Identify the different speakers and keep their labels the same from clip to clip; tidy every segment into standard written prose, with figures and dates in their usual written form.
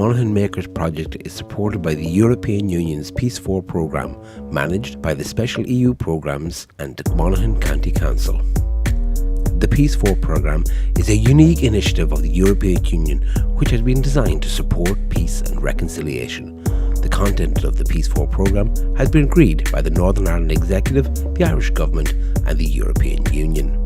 Speaker 1: Monaghan Makers project is supported by the European Union's Peace 4 programme, managed by the Special EU Programmes and the Monaghan County Council. The Peace 4 programme is a unique initiative of the European Union which has been designed to support peace and reconciliation. The content of the Peace 4 programme has been agreed by the Northern Ireland Executive, the Irish Government and the European Union.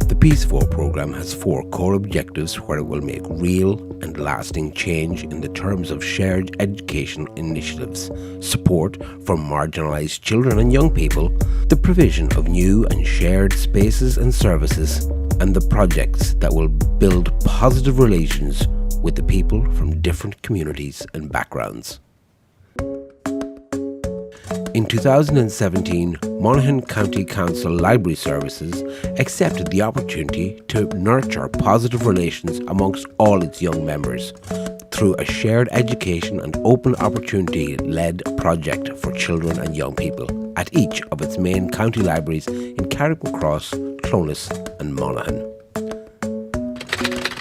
Speaker 1: The Peace 4 programme has 4 core objectives where it will make real and lasting change in the terms of shared education initiatives, support for marginalised children and young people, the provision of new and shared spaces and services, and the projects that will build positive relations with the people from different communities and backgrounds. In 2017, Monaghan County Council Library Services accepted the opportunity to nurture positive relations amongst all its young members through a shared education and open opportunity-led project for children and young people at each of its main county libraries in Carrickmacross, Clones and Monaghan.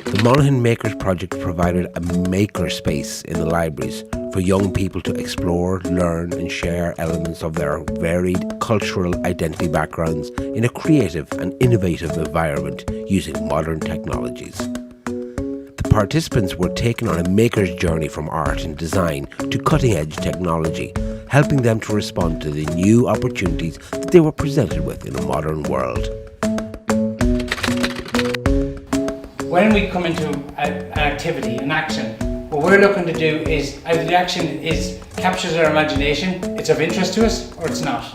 Speaker 1: The Monaghan Makers project provided a maker space in the libraries for young people to explore, learn and share elements of their varied cultural identity backgrounds in a creative and innovative environment using modern technologies. The participants were taken on a maker's journey from art and design to cutting-edge technology, helping them to respond to the new opportunities that they were presented with in a modern world.
Speaker 2: When we come into an activity, an action, what we're looking to do is either the action captures our imagination, it's of interest to us, or it's not.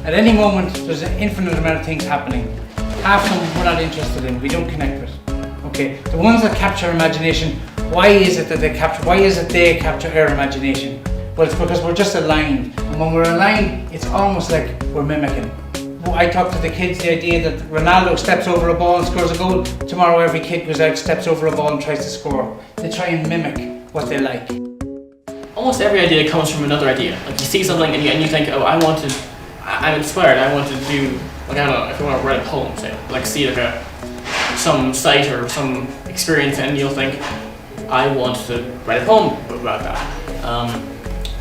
Speaker 2: At any moment, there's an infinite amount of things happening. Half of them we're not interested in, we don't connect with. Okay, the ones that capture our imagination, why is it they capture our imagination? Well, it's because we're just aligned, and when we're aligned, it's almost like we're mimicking. I talk to the kids the idea that Ronaldo steps over a ball and scores a goal. Tomorrow every kid goes out, steps over a ball and tries to score. They try and mimic what they like.
Speaker 3: Almost every idea comes from another idea. Like you see something and you think, oh, I'm inspired, I want to do, like I don't know, if you want to write a poem, say, like see like some site or some experience and you'll think, I want to write a poem about that.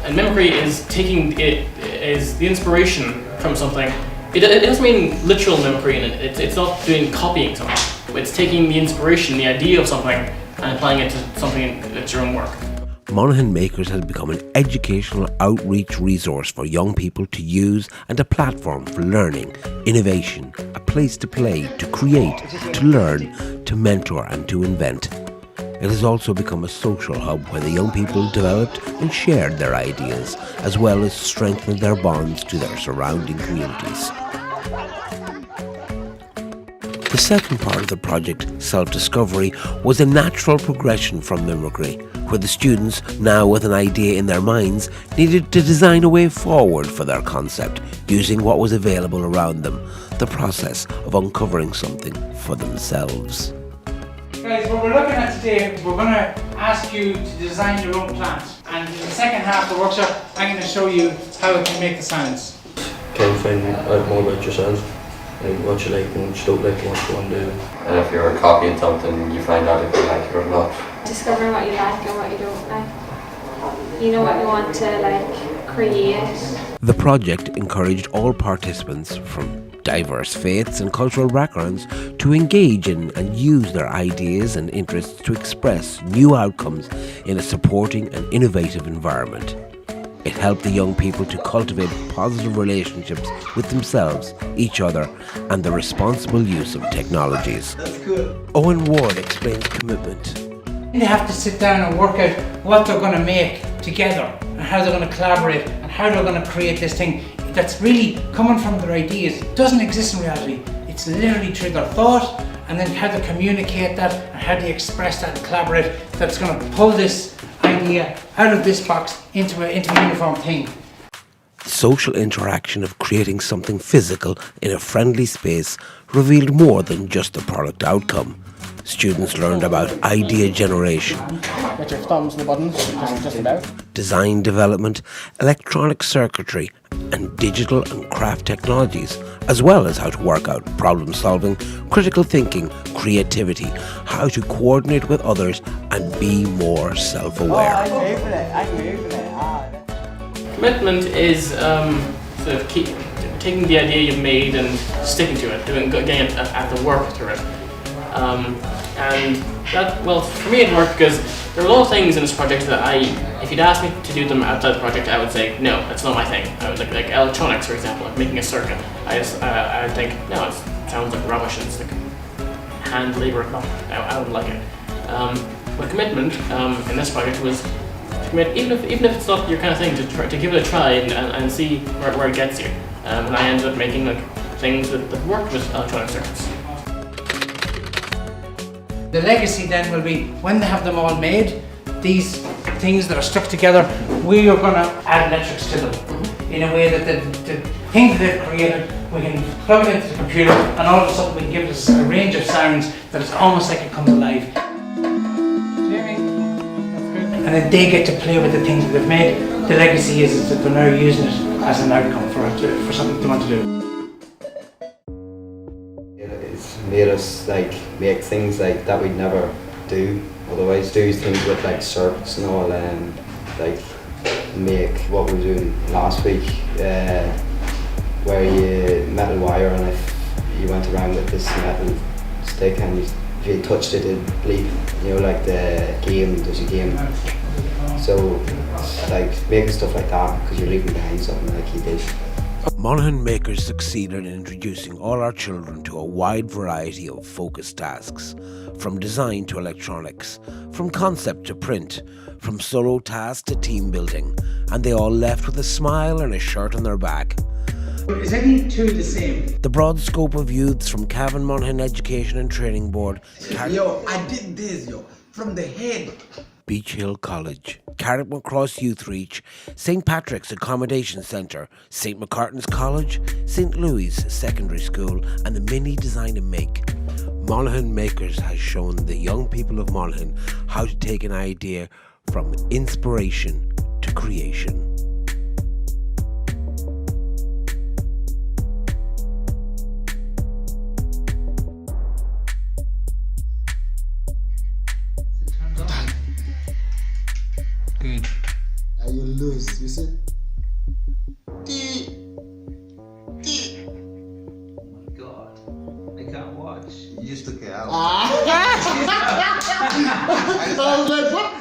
Speaker 3: And mimicry is is the inspiration from something. It doesn't mean literal mimicry, and it's not doing copying something. It's taking the inspiration, the idea of something, and applying it to something that's your own work.
Speaker 1: Monaghan Makers has become an educational outreach resource for young people to use and a platform for learning, innovation, a place to play, to create, to learn, to mentor and to invent. It has also become a social hub where the young people developed and shared their ideas, as well as strengthened their bonds to their surrounding communities. The second part of the project, Self-Discovery, was a natural progression from mimicry, where the students, now with an idea in their minds, needed to design a way forward for their concept, using what was available around them, the process of uncovering something for themselves.
Speaker 2: Guys, what we're looking at today, we're going to ask you to design your own plant. And in the second half of the workshop, I'm going to show you how it can make the sounds.
Speaker 4: Can you find out more about yourself? And what you like and what you don't like and what you want to do.
Speaker 5: And if you're copying something, you find out if you like it or not.
Speaker 6: Discovering what you like and what you don't like. You know what you want to create.
Speaker 1: The project encouraged all participants from diverse faiths and cultural backgrounds to engage in and use their ideas and interests to express new outcomes in a supporting and innovative environment. It helped the young people to cultivate positive relationships with themselves, each other, and the responsible use of technologies. Owen Ward explains commitment.
Speaker 2: They have to sit down and work out what they're going to make together and how they're going to collaborate and how they're going to create this thing that's really coming from their ideas. It doesn't exist in reality. It's literally through their thought and then how they communicate that and how they express that and collaborate that's going to pull this idea out of this box into a uniform thing.
Speaker 1: The social interaction of creating something physical in a friendly space revealed more than just the product outcome. Students learned about idea generation,
Speaker 3: Get your thumbs in the buttons, just about.
Speaker 1: design development, electronic circuitry, and digital and craft technologies, as well as how to work out problem solving, critical thinking, creativity, how to coordinate with others, and be more self-aware.
Speaker 3: Commitment is sort of taking the idea you've made and sticking to it, getting it at the work through it. And that, well, for me it worked because there were a lot of things in this project that if you'd asked me to do them outside the project, I would say, no, that's not my thing. I would like electronics, for example, like making a circuit. I would think, no, it sounds like rubbish, it's like hand labor, I wouldn't like it. But commitment in this project was to commit, even if it's not your kind of thing, to give it a try and see where it gets you. And I ended up making like things that worked with electronic circuits.
Speaker 2: The legacy then will be, when they have them all made, these things that are stuck together, we are going to add metrics to them in a way that the thing that they've created, we can plug it into the computer and all of a sudden we can give us a range of sounds that it's almost like it comes alive. And then they get to play with the things that they've made. The legacy is that they're now using it as an outcome for something they want to do.
Speaker 7: It's made us like make things like that we'd never do otherwise. Do things with like circuits and all, and like make what we were doing last week, where you metal wire, and if you went around with this metal stick and if you touched it, it'd bleed. You know, like the game. There's a game. So like making stuff like that because you're leaving behind something like you did.
Speaker 1: Monaghan Makers succeeded in introducing all our children to a wide variety of focused tasks, from design to electronics, from concept to print, from solo tasks to team building, and they all left with a smile and a shirt on their back.
Speaker 2: Is any two the same?
Speaker 1: The broad scope of youths from Cavan Monaghan Education and Training Board,
Speaker 8: Yo, I did this, yo, from the head.
Speaker 1: Beach Hill College, Carrickmacross Youth Reach, St. Patrick's Accommodation Centre, St. McCartan's College, St. Louis Secondary School, and the Mini Design and Make. Monaghan Makers has shown the young people of Monaghan how to take an idea from inspiration to creation.
Speaker 2: Good.
Speaker 8: And you lose, you see?
Speaker 9: Oh my god, I can't watch.
Speaker 8: You just took it out.
Speaker 9: I
Speaker 8: was like, what?